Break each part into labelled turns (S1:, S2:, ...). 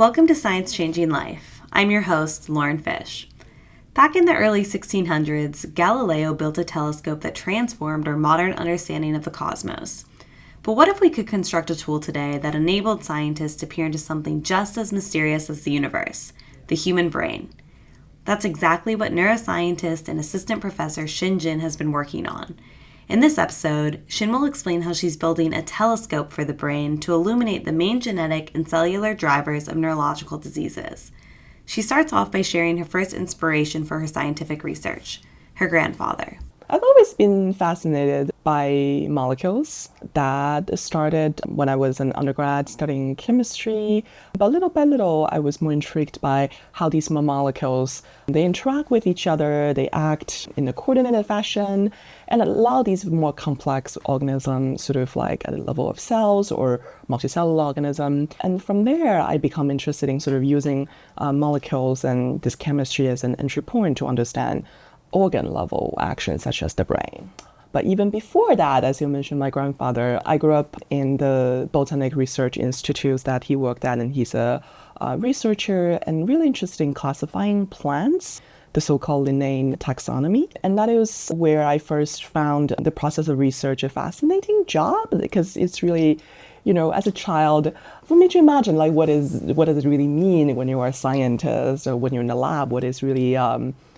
S1: Welcome to Science Changing Life. I'm your host, Lauren Fish. Back in the early 1600s, Galileo built a telescope that transformed our modern understanding of the cosmos. But what if we could construct a tool today that enabled scientists to peer into something just as mysterious as the universe, the human brain? That's exactly what neuroscientist and assistant professor Xin Jin has been working on. In this episode, Xin will explain how she's building a telescope for the brain to illuminate the main genetic and cellular drivers of neurological diseases. She starts off by sharing her first inspiration for her scientific research, her grandfather.
S2: I've always been fascinated by molecules. That started when I was an undergrad studying chemistry. But little by little, I was more intrigued by how these molecules, they interact with each other, they act in a coordinated fashion, and allow these more complex organisms sort of like at the level of cells or multicellular organism. And from there, I become interested in sort of using molecules and this chemistry as an entry point to understand organ level actions such as the brain. But even before that, as you mentioned, my grandfather, I grew up in the botanic research institutes that he worked at, and he's a researcher and really interested in classifying plants, the so-called Linnaean taxonomy. And that is where I first found the process of research a fascinating job, because it's really, you know, as a child, for me to imagine like what does it really mean when you are a scientist or when you're in a lab, what is really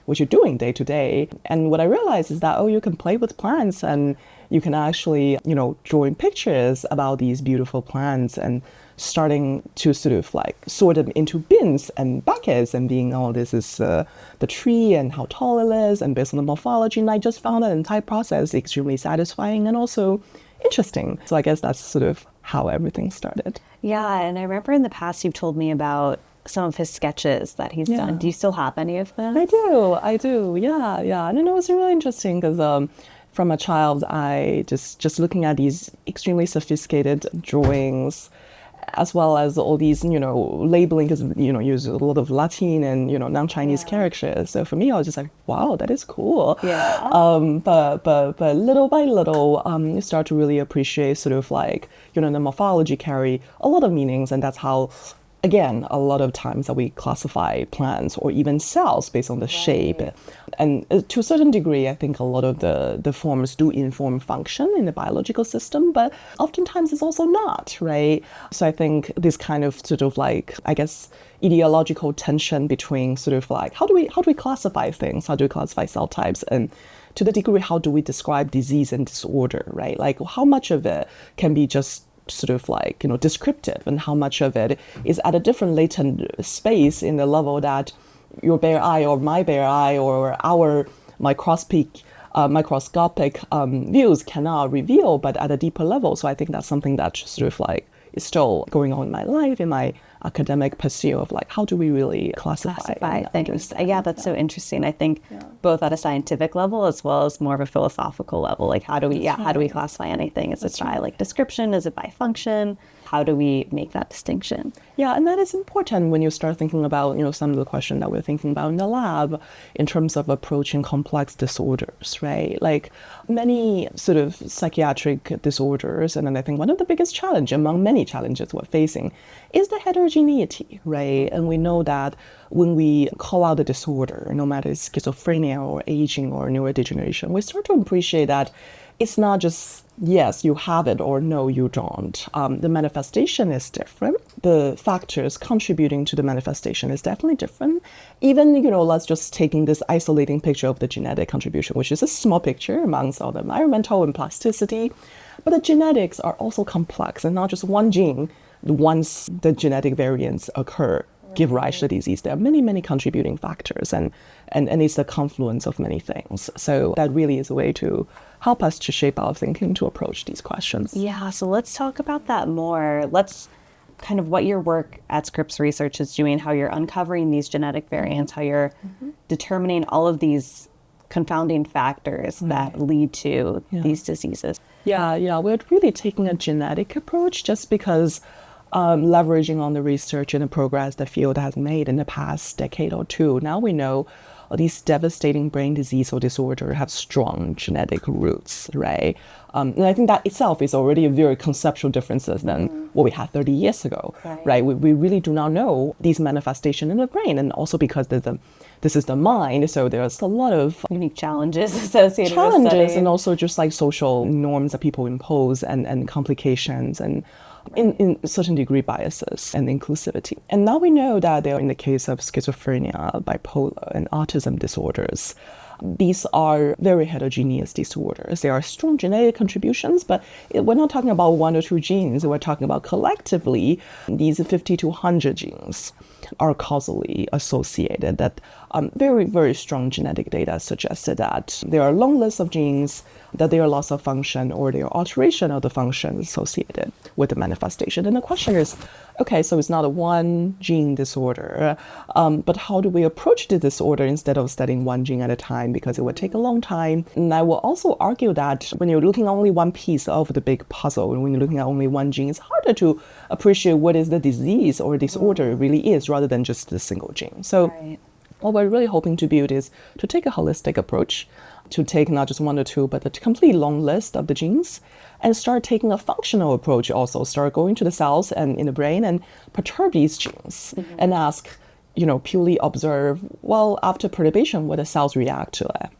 S2: what you're doing day to day. And what I realized is that, you can play with plants and you can actually, drawing pictures about these beautiful plants and starting to sort of like sort them into bins and buckets and being, this is the tree and how tall it is and based on the morphology. And I just found that entire process extremely satisfying and also interesting. So I guess that's sort of how everything started.
S3: Yeah, and I remember in the past you've told me about some of his sketches that he's done. Do you still have any of them?
S2: I do. Yeah. And it was really interesting because from a child, I just looking at these extremely sophisticated drawings, as well as all these, labeling, because, use a lot of Latin and, non-Chinese characters. So for me, I was just like, wow, that is cool.
S3: Yeah.
S2: But little by little, you start to really appreciate sort of like, the morphology carry a lot of meanings, and that's how, again, a lot of times that we classify plants or even cells based on the shape. And to a certain degree, I think a lot of the forms do inform function in the biological system, but oftentimes it's also not, right? So I think this kind of sort of like, I guess, ideological tension between sort of like, how do we classify things? How do we classify cell types? And to the degree, how do we describe disease and disorder, right? Like how much of it can be just sort of like, descriptive, and how much of it is at a different latent space in the level that your bare eye or my bare eye or our microscopic views cannot reveal, but at a deeper level. So I think that's something that sort of like is still going on in my life, in my academic pursuit of like, how do we really classify
S3: things? Yeah, that's so interesting. I think both at a scientific level as well as more of a philosophical level, like how do we classify anything? Is it by like description? Is it by function? How do we make that distinction?
S2: Yeah, and that is important when you start thinking about, some of the questions that we're thinking about in the lab in terms of approaching complex disorders, right? Like many sort of psychiatric disorders, and then I think one of the biggest challenge among many challenges we're facing is the heterogeneity, right? And we know that when we call out a disorder, no matter it's schizophrenia or aging or neurodegeneration, we start to appreciate that it's not just, yes, you have it, or no, you don't. The manifestation is different. The factors contributing to the manifestation is definitely different. Even, let's just taking this isolating picture of the genetic contribution, which is a small picture amongst all the environmental and plasticity. But the genetics are also complex, and not just one gene, once the genetic variants occur, give rise to disease. There are many, many contributing factors, and it's the confluence of many things. So that really is a way to help us to shape our thinking to approach these questions.
S3: Yeah, so let's talk about that more. Let's kind of what your work at Scripps Research is doing, how you're uncovering these genetic variants, how you're determining all of these confounding factors that lead to these diseases.
S2: Yeah, we're really taking a genetic approach just because leveraging on the research and the progress the field has made in the past decade or two. Now we know these devastating brain disease or disorder have strong genetic roots, right? And I think that itself is already a very conceptual differences than what we had 30 years ago, right? We really do not know these manifestations in the brain, and also because this is the mind, so there's a lot of
S3: unique challenges associated with studying.
S2: and also just like social norms that people impose and complications and in certain degree biases and inclusivity. And now we know that they're in the case of schizophrenia, bipolar, and autism disorders. These are very heterogeneous disorders. There are strong genetic contributions, but we're not talking about 1 or 2 genes. We're talking about collectively these 50 to 100 genes are causally associated. That very, very strong genetic data suggested that there are a long list of genes that they are loss of function or they are alteration of the function associated with the manifestation. And the question is, okay, so it's not a one gene disorder, but how do we approach the disorder instead of studying one gene at a time, because it would take a long time. And I will also argue that when you're looking at only one piece of the big puzzle, and when you're looking at only one gene, it's harder to appreciate what is the disease or disorder really is rather than just the single gene. So what we're really hoping to build is to take a holistic approach, to take not just 1 or 2, but a complete long list of the genes, and start taking a functional approach also, start going to the cells and in the brain and perturb these genes and ask, purely observe, well, after perturbation, what the cells react to it.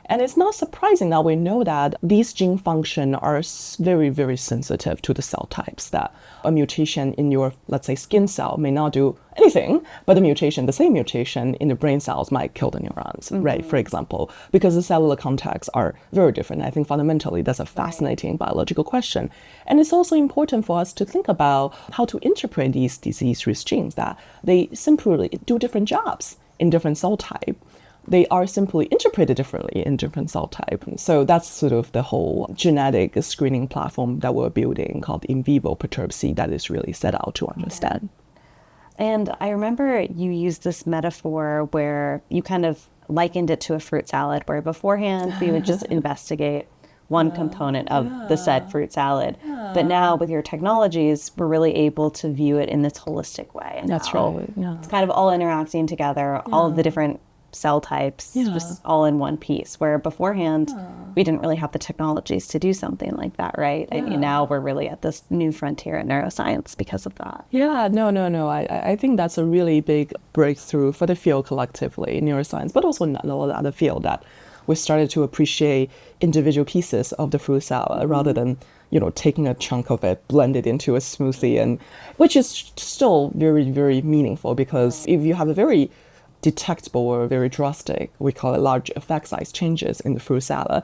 S2: And it's not surprising that we know that these gene function are very, very sensitive to the cell types, that a mutation in your, let's say, skin cell may not do anything, but the same mutation in the brain cells might kill the neurons, right, for example, because the cellular contexts are very different. I think fundamentally that's a fascinating biological question. And it's also important for us to think about how to interpret these disease-risk genes, that they simply do different jobs in different cell type. They are simply interpreted differently in different cell type. So that's sort of the whole genetic screening platform that we're building called in vivo perturb-seq that is really set out to understand.
S3: And I remember you used this metaphor where you kind of likened it to a fruit salad, where beforehand we would just investigate one component of the said fruit salad. But now with your technologies, we're really able to view it in this holistic way. And
S2: that's right. Yeah.
S3: It's kind of all interacting together, all of the different cell types, just all in one piece, where beforehand we didn't really have the technologies to do something like that, right? I mean, now we're really at this new frontier in neuroscience because of that.
S2: Yeah, no. I think that's a really big breakthrough for the field collectively, neuroscience, but also in a lot of other field, that we started to appreciate individual pieces of the fruit salad rather than taking a chunk of it, blend it into a smoothie, and which is still very, very meaningful, because if you have a very detectable or very drastic, we call it large effect size changes in the fruit salad,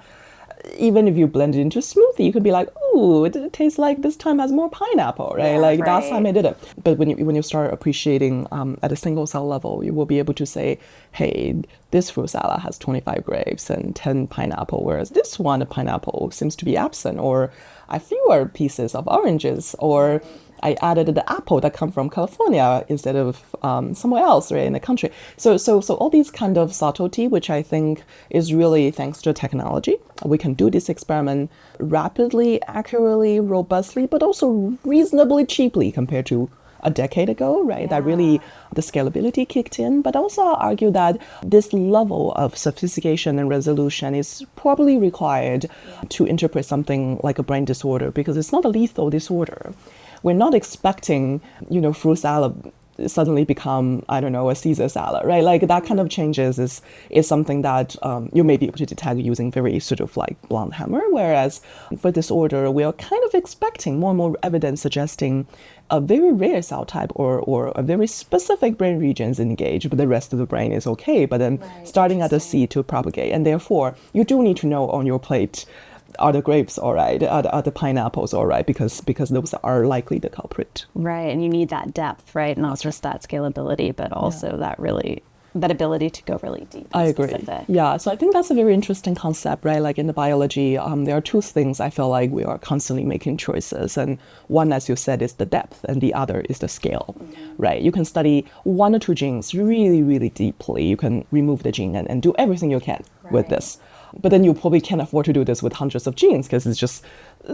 S2: even if you blend it into a smoothie, you could be like, oh, it tastes like this time has more pineapple, right? Last time I did it. But when you start appreciating at a single cell level, you will be able to say, hey, this fruit salad has 25 grapes and 10 pineapple, whereas this one, the pineapple seems to be absent, or I have fewer pieces of oranges, or I added the apple that come from California instead of somewhere else, right, in the country. So all these kind of subtlety, which I think is really thanks to technology. We can do this experiment rapidly, accurately, robustly, but also reasonably cheaply compared to a decade ago, right? That really, the scalability kicked in. But also I'll argue that this level of sophistication and resolution is probably required to interpret something like a brain disorder, because it's not a lethal disorder. We're not expecting, fruit salad suddenly become, a Caesar salad, right? Like that kind of changes is something that you may be able to detect using very sort of like blunt hammer. Whereas for disorder, we are kind of expecting more and more evidence suggesting a very rare cell type or a very specific brain regions engaged, but the rest of the brain is okay. But then starting at the seed to propagate. And therefore, you do need to know on your plate, are the grapes all right? Are the pineapples all right? Because those are likely the culprit.
S3: Right, and you need that depth, right? Not just that scalability, but also that ability to go really deep.
S2: I agree.
S3: Specific.
S2: Yeah, so I think that's a very interesting concept, right? Like in the biology, there are two things I feel like we are constantly making choices. And one, as you said, is the depth, and the other is the scale, right? You can study 1 or 2 genes really, really deeply. You can remove the gene and do everything you can with this. But then you probably can't afford to do this with hundreds of genes because it's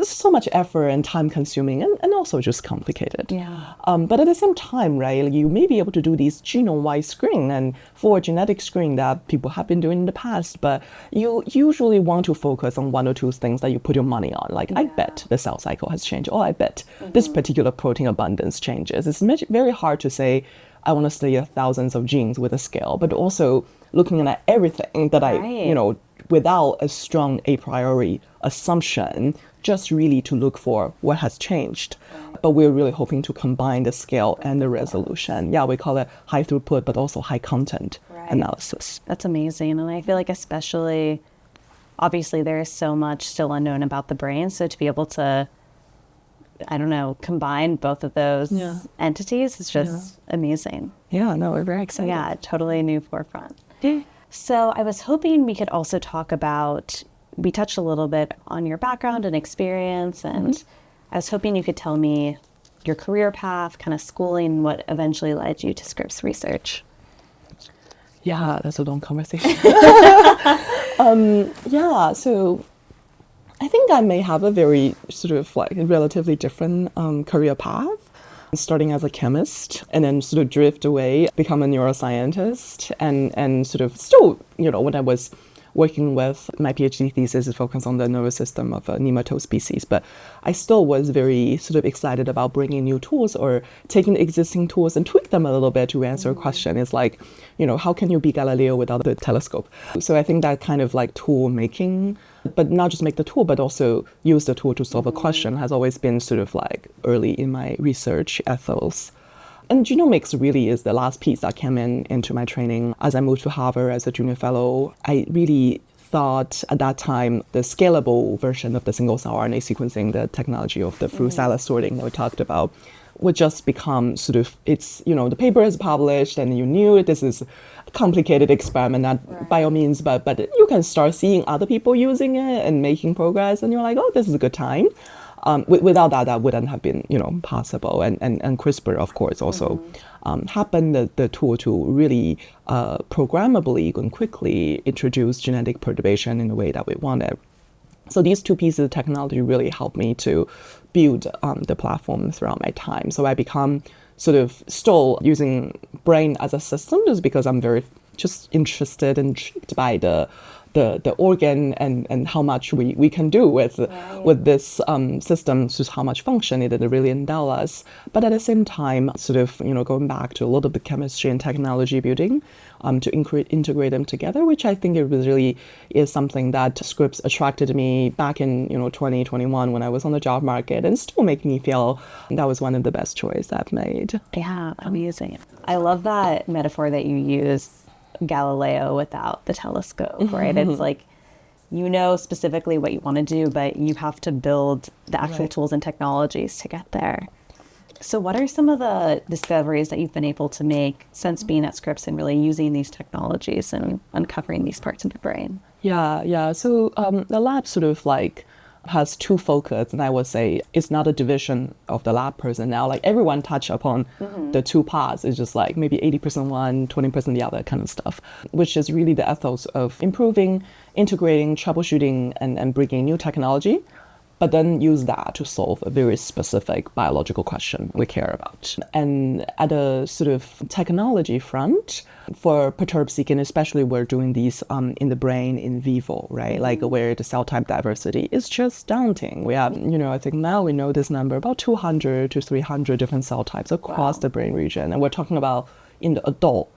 S2: so much effort and time consuming and also just complicated.
S3: Yeah.
S2: But at the same time, right, you may be able to do these genome-wide screen and for genetic screening that people have been doing in the past, but you usually want to focus on one or two things that you put your money on. Like, I bet the cell cycle has changed. Oh, I bet this particular protein abundance changes. It's very hard to say, I want to study thousands of genes with a scale, but also looking at everything that without a strong a priori assumption, just really to look for what has changed. But we're really hoping to combine the scale and the resolution. Yeah, we call it high throughput, but also high content analysis.
S3: That's amazing. And I feel like especially, obviously there is so much still unknown about the brain. So to be able to, I don't know, combine both of those entities is just amazing.
S2: Yeah, no, we're very excited.
S3: Yeah, totally new forefront. So I was hoping we could also talk about, we touched a little bit on your background and experience, and I was hoping you could tell me your career path, kind of schooling, what eventually led you to Scripps Research.
S2: Yeah, that's a long conversation. So I think I may have a very sort of like relatively different career path. Starting as a chemist and then sort of drift away, become a neuroscientist and sort of still, when I was working with my PhD thesis is focused on the nervous system of a nematode species, but I still was very sort of excited about bringing new tools or taking existing tools and tweak them a little bit to answer a question. It's like, how can you be Galileo without the telescope? So I think that kind of like tool making, but not just make the tool, but also use the tool to solve a question has always been sort of like early in my research ethos. And genomics really is the last piece that came into my training. As I moved to Harvard as a junior fellow, I really thought at that time the scalable version of the single-cell RNA sequencing, the technology of the Flucella sorting that we talked about, would just become sort of, it's, the paper is published and you knew this is a complicated experiment, not by all means, but you can start seeing other people using it and making progress and you're like, oh, this is a good time. Without that wouldn't have been, possible. And CRISPR, of course, also happened the tool to really programmably and quickly introduce genetic perturbation in the way that we wanted. So these two pieces of technology really helped me to build the platform throughout my time. So I become sort of still using brain as a system just because I'm very just interested and intrigued by the organ and how much we can do with this system, just how much function it really endows us. But at the same time, sort of, going back to a lot of the chemistry and technology building to integrate them together, which I think it really is something that Scripps attracted me back in, 2021 when I was on the job market and still make me feel that was one of the best choices I've made.
S3: Yeah, amazing. I love that metaphor that you use, Galileo without the telescope, right? It's like, specifically what you want to do, but you have to build the actual tools and technologies to get there. So what are some of the discoveries that you've been able to make since being at Scripps and really using these technologies and uncovering these parts of the brain?
S2: Yeah. So the lab sort of like has two focus, and I would say it's not a division of the lab personnel. Like everyone touch upon the two parts. It's just like maybe 80% one, 20% the other kind of stuff, which is really the ethos of improving, integrating, troubleshooting, and bringing new technology, but then use that to solve a very specific biological question we care about. And at a sort of technology front, for perturb seeking, especially we're doing these in the brain in vivo, right? Like where the cell type diversity is just daunting. We have, I think now we know this number, about 200 to 300 different cell types across the brain region. And we're talking about in the adult,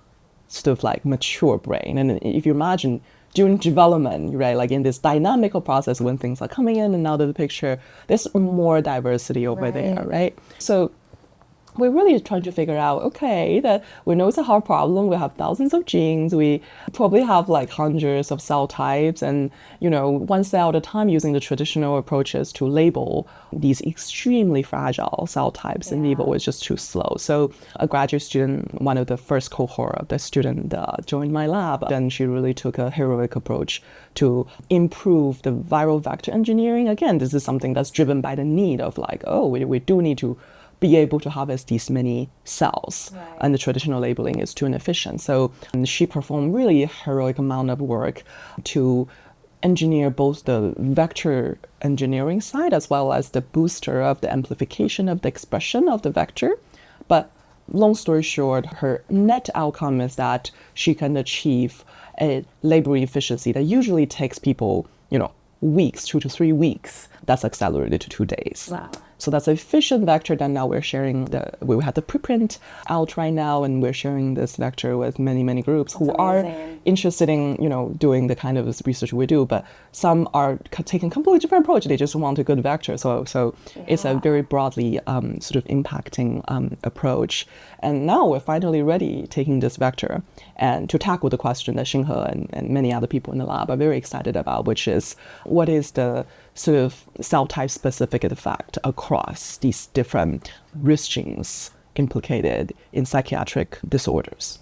S2: sort of like mature brain. And if you imagine during development, right, like in this dynamical process when things are coming in and out of the picture, there's more diversity over there, right? So we're really trying to figure out, okay, that we know it's a hard problem. We have thousands of genes. We probably have like hundreds of cell types and, one cell at a time using the traditional approaches to label these extremely fragile cell types in vivo was just too slow. So a graduate student, one of the first cohort of the student joined my lab. Then she really took a heroic approach to improve the viral vector engineering. Again, this is something that's driven by the need of like, we do need to be able to harvest these many cells, and the traditional labeling is too inefficient. So she performed really a heroic amount of work to engineer both the vector engineering side as well as the booster of the amplification of the expression of the vector. But long story short, her net outcome is that she can achieve a labor efficiency that usually takes people, weeks, 2 to 3 weeks. That's accelerated to 2 days.
S3: Wow.
S2: So that's an efficient vector that now we're sharing. We have the preprint out right now, and we're sharing this vector with many, many groups who are interested in, doing the kind of research we do. But some are taking a completely different approach. They just want a good vector. So it's a very broadly sort of impacting approach. And now we're finally ready taking this vector and to tackle the question that Xinghe and many other people in the lab are very excited about, which is what is the sort of cell type specific effect across these different risk genes implicated in psychiatric disorders.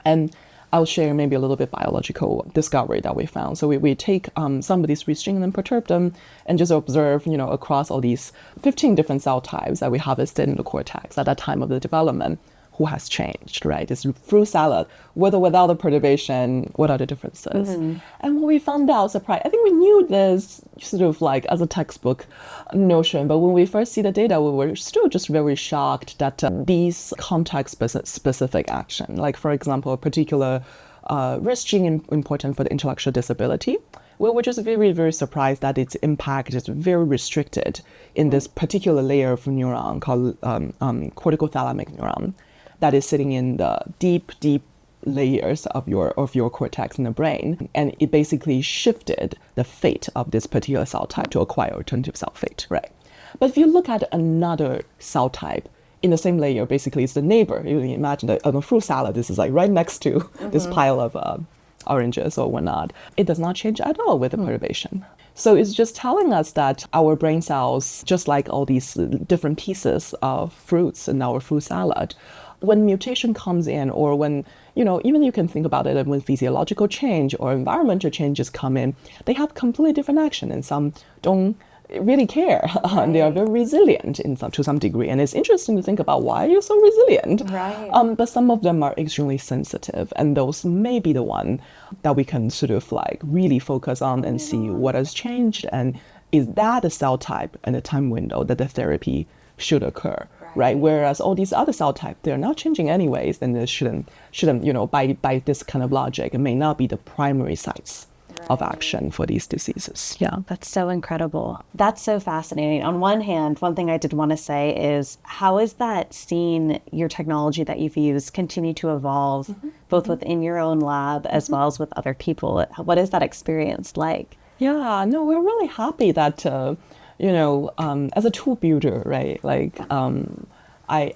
S2: And I'll share maybe a little bit biological discovery that we found. So we take some of these risk genes and perturb them and just observe, across all these 15 different cell types that we harvested in the cortex at that time of the development, who has changed, right? This fruit salad, with or without the perturbation, what are the differences? Mm-hmm. And when we found out, surprise, I think we knew this sort of like as a textbook notion, but when we first see the data, we were still just very shocked that these context-specific action, like for example, a particular risk gene important for the intellectual disability, we were just very, very surprised that its impact is very restricted in this particular layer of neuron called corticothalamic neuron that is sitting in the deep layers of your cortex in the brain. And it basically shifted the fate of this particular cell type to acquire alternative cell fate, right? But if you look at another cell type in the same layer, basically it's the neighbor. You imagine that on a fruit salad, this is like right next to this pile of oranges or whatnot. It does not change at all with the perturbation. So it's just telling us that our brain cells, just like all these different pieces of fruits in our fruit salad, when mutation comes in, or when, even you can think about it when physiological change or environmental changes come in, they have completely different action, and some don't really care. Right. They are very resilient to some degree. And it's interesting to think about why you're so resilient.
S3: Right.
S2: But some of them are extremely sensitive, and those may be the one that we can sort of like really focus on and see what has changed, and is that a cell type and a time window that the therapy should occur. Right. Whereas all these other cell types, they're not changing anyways, then they shouldn't, by this kind of logic, it may not be the primary sites of action for these diseases. Yeah.
S3: That's so incredible. That's so fascinating. On one hand, one thing I did want to say is, how is that seen your technology that you've used continue to evolve, both within your own lab as well as with other people? What is that experience like?
S2: Yeah, no, we're really happy that, as a tool builder, right? Like,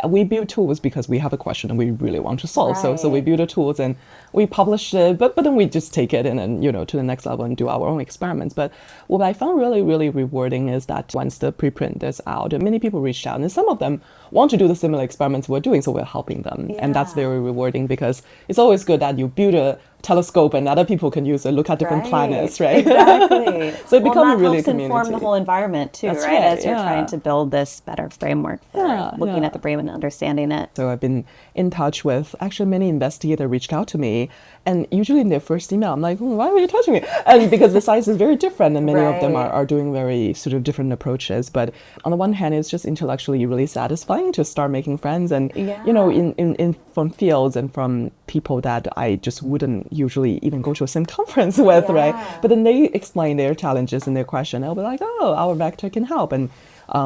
S2: we build tools because we have a question and we really want to solve. Right. So we build the tools and we publish it, but then we just take it and then, to the next level and do our own experiments. But what I found really, really rewarding is that once the preprint is out, many people reached out, and some of them want to do the similar experiments we're doing, so we're helping them. Yeah. And that's very rewarding, because it's always good that you build a telescope and other people can use it, look at different planets, right?
S3: Exactly.
S2: So it becomes a really
S3: helps
S2: community.
S3: Inform the whole environment too,
S2: That's
S3: right? As you're trying to build this better framework for looking at the brain and understanding it.
S2: So I've been in touch with actually many investigators reached out to me, and usually in their first email, I'm like, why were you touching me? And because the science is very different, and many of them are doing very sort of different approaches. But on the one hand, it's just intellectually really satisfying to start making friends, and in from fields and from people that I just wouldn't usually even go to a same conference with, right? But then they explain their challenges and their question. I'll be like, oh, our vector can help, and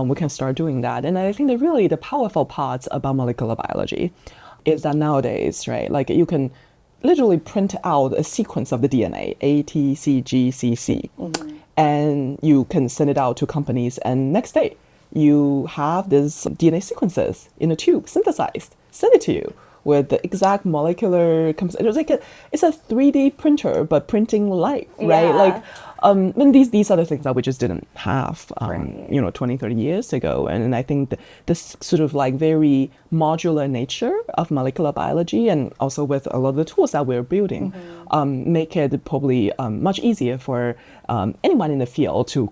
S2: we can start doing that. And I think that really the powerful parts about molecular biology is that nowadays, right, like you can literally print out a sequence of the DNA, A, T, C, G, C, C, and you can send it out to companies, and next day you have these DNA sequences in a tube, synthesized, send it to you with the exact molecular, it's a 3D printer, but printing life, right? Like, and these are the things that we just didn't have, 20, 30 years ago. And I think this sort of like very modular nature of molecular biology, and also with a lot of the tools that we're building, make it probably much easier for anyone in the field to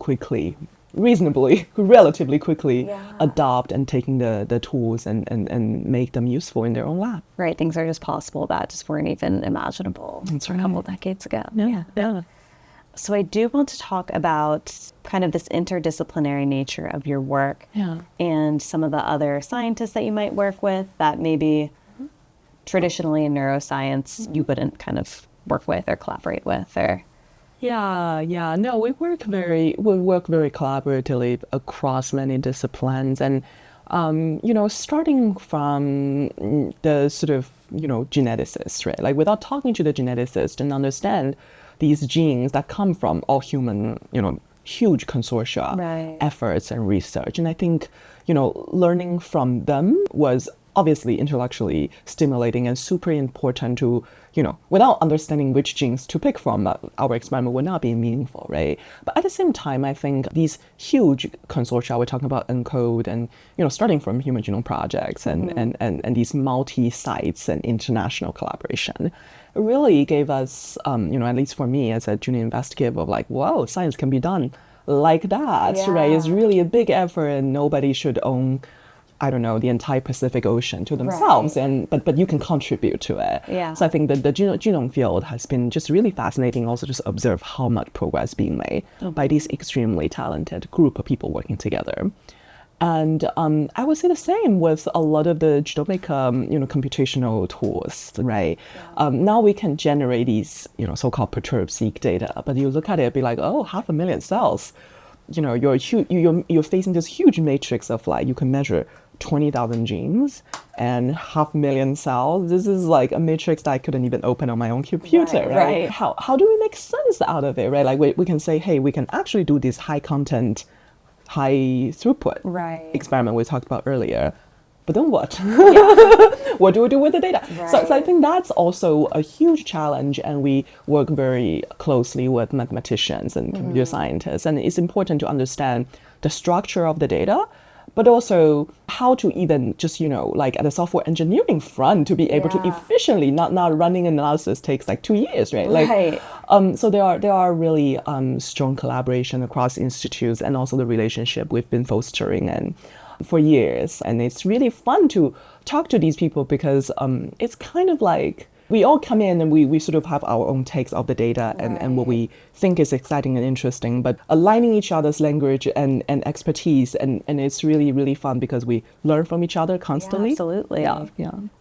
S2: relatively quickly adopt and taking the tools and make them useful in their own lab.
S3: Right, things are just possible that just weren't even imaginable a couple decades ago. Yeah. So I do want to talk about kind of this interdisciplinary nature of your work and some of the other scientists that you might work with that maybe traditionally in neuroscience you wouldn't kind of work with or collaborate with or...
S2: No, we work very collaboratively across many disciplines, and starting from the sort of geneticists, right? Like without talking to the geneticist and understand these genes that come from all human, huge consortia efforts and research, and I think learning from them was obviously intellectually stimulating and super important to, without understanding which genes to pick from, our experiment would not be meaningful, right? But at the same time, I think these huge consortia, we're talking about ENCODE and, starting from Human Genome Projects and these multi-sites and international collaboration, really gave us, at least for me as a junior investigator, of like, whoa, science can be done like that, right? It's really a big effort and nobody should own the entire Pacific Ocean to themselves, but you can contribute to it. So I think that the genome field has been just really fascinating. Also, just observe how much progress being made by these extremely talented group of people working together. And I would say the same with a lot of the genomic, computational tools, right? Now we can generate these, so-called perturb-seq data, but you look at it, be like, oh, 500,000 cells. You're facing this huge matrix of you can measure 20,000 genes and 500,000 cells. This is like a matrix that I couldn't even open on my own computer, right? How do we make sense out of it, right? Like we can say, hey, we can actually do this high content, high throughput experiment we talked about earlier. But then what? What do we do with the data? So I think that's also a huge challenge, and we work very closely with mathematicians and computer scientists. And it's important to understand the structure of the data, but also how to even just, at the software engineering front to be able to efficiently, not running analysis takes 2 years, right? So there are really strong collaboration across institutes, and also the relationship we've been fostering and for years. And it's really fun to talk to these people because it's kind of like we all come in and we sort of have our own takes of the data and what we think is exciting and interesting, but aligning each other's language and expertise, and it's really, really fun because we learn from each other constantly.
S3: Absolutely.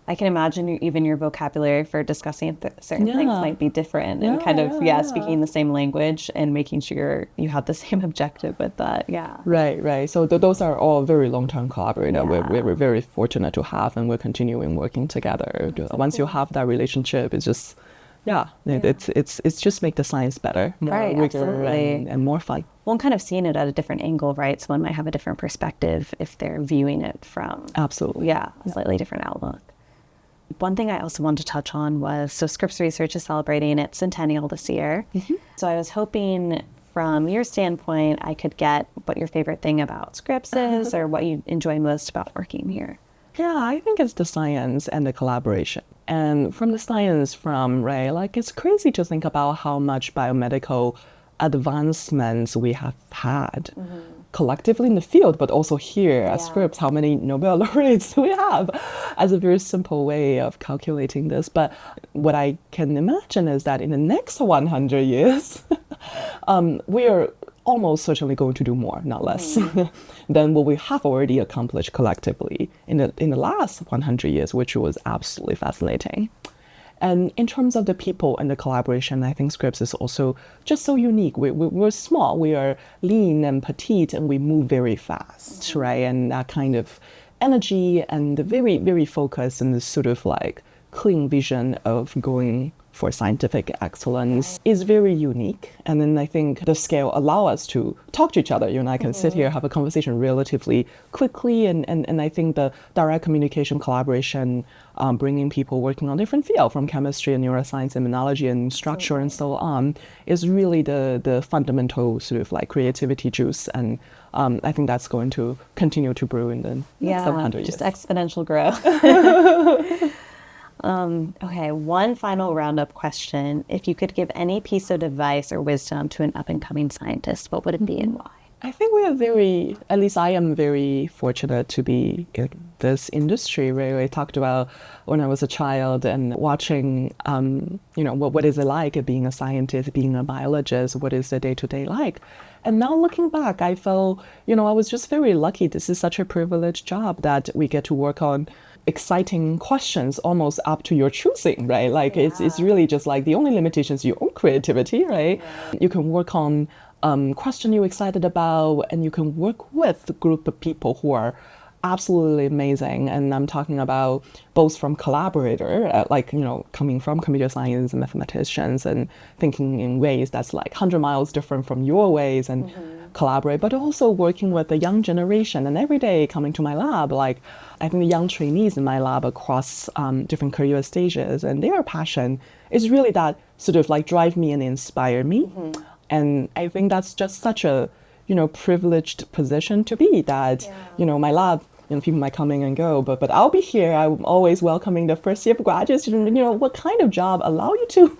S3: I can imagine even your vocabulary for discussing certain things might be different and kind of, speaking the same language and making sure you have the same objective with that.
S2: Right. So those are all very long-term collaborators. We're very fortunate to have, and we're continuing working together. Once you have that relationship, it's just, it's just make the science better, more rigor and more fun.
S3: Well, I'm kind of seeing it at a different angle, right? So one might have a different perspective if they're viewing it from a slightly different outlook. One thing I also wanted to touch on was, so Scripps Research is celebrating its centennial this year. So I was hoping from your standpoint, I could get what your favorite thing about Scripps is or what you enjoy most about working here.
S2: I think it's the science and the collaboration. And from the science, it's crazy to think about how much biomedical advancements we have had collectively in the field, but also here at Scripps, how many Nobel laureates do we have as a very simple way of calculating this. But what I can imagine is that in the next 100 years, we are almost certainly going to do more, not less, than what we have already accomplished collectively in the last 100 years, which was absolutely fascinating. And in terms of the people and the collaboration, I think Scripps is also just so unique. We're small, we are lean and petite, and we move very fast, right? And that kind of energy and the very, very focused and this sort of clean vision of going for scientific excellence is very unique. And then I think the scale allow us to talk to each other. You and I can sit here, have a conversation relatively quickly. And I think the direct communication, collaboration, bringing people working on different fields from chemistry and neuroscience, immunology and structure and so on is really the fundamental sort of creativity juice. And I think that's going to continue to brew in the next 100 years.
S3: Just exponential growth. Okay, one final roundup question. If you could give any piece of advice or wisdom to an up-and-coming scientist, what would it be and why?
S2: I think we are very, at least I am very fortunate to be in this industry where I talked about when I was a child and watching, what is it like being a scientist, being a biologist, what is the day-to-day like? And now looking back, I felt, I was just very lucky. This is such a privileged job that we get to work on exciting questions almost up to your choosing, right? Like it's really just like the only limitation is your own creativity, right? You can work on question you're excited about, and you can work with a group of people who are absolutely amazing. And I'm talking about both from collaborator, coming from computer science and mathematicians and thinking in ways that's like 100 miles different from your ways and collaborate, but also working with the young generation. And every day coming to my lab, like I think the young trainees in my lab across different career stages, and their passion is really that sort of like drive me and inspire me. And I think that's just such a, privileged position to be that, my lab, people might come in and go, but I'll be here. I'm always welcoming the first year of graduate student. What kind of job allow you to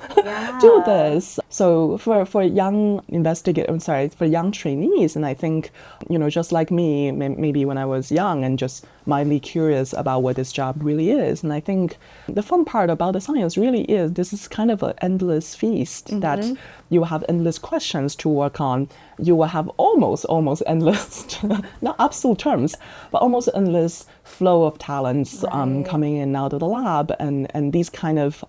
S2: do this? So for young for young trainees, and I think, just like me, maybe when I was young and just mildly curious about what this job really is. And I think the fun part about the science really is this is kind of an endless feast that you will have endless questions to work on. You will have almost endless, not absolute terms, but almost endless flow of talents coming in and out of the lab, and these kind of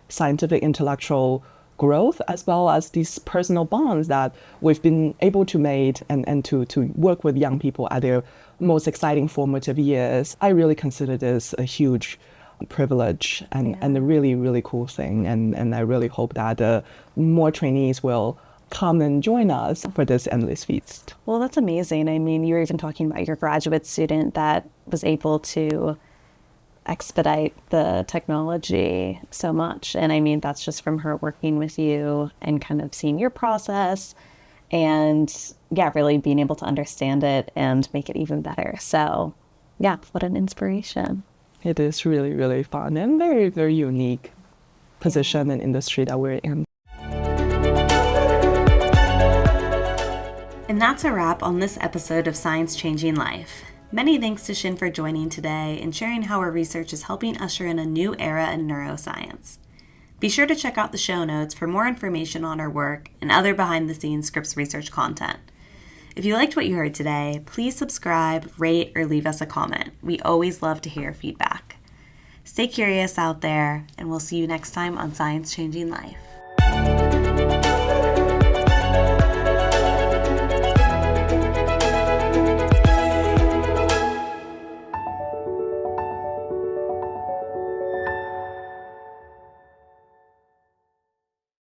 S2: scientific intellectual growth, as well as these personal bonds that we've been able to make and to work with young people at their most exciting formative years. I really consider this a huge privilege and a really, really cool thing. And I really hope that more trainees will come and join us for this endless feast.
S3: Well, that's amazing. I mean, you were even talking about your graduate student that was able to expedite the technology so much. And I mean, that's just from her working with you and kind of seeing your process and really being able to understand it and make it even better. So what an inspiration.
S2: It is really, really fun and very, very unique position and industry that we're in.
S1: And that's a wrap on this episode of Science Changing Life. Many thanks to Xin for joining today and sharing how her research is helping usher in a new era in neuroscience. Be sure to check out the show notes for more information on her work and other behind-the-scenes Scripps Research content. If you liked what you heard today, please subscribe, rate, or leave us a comment. We always love to hear feedback. Stay curious out there, and we'll see you next time on Science Changing Life.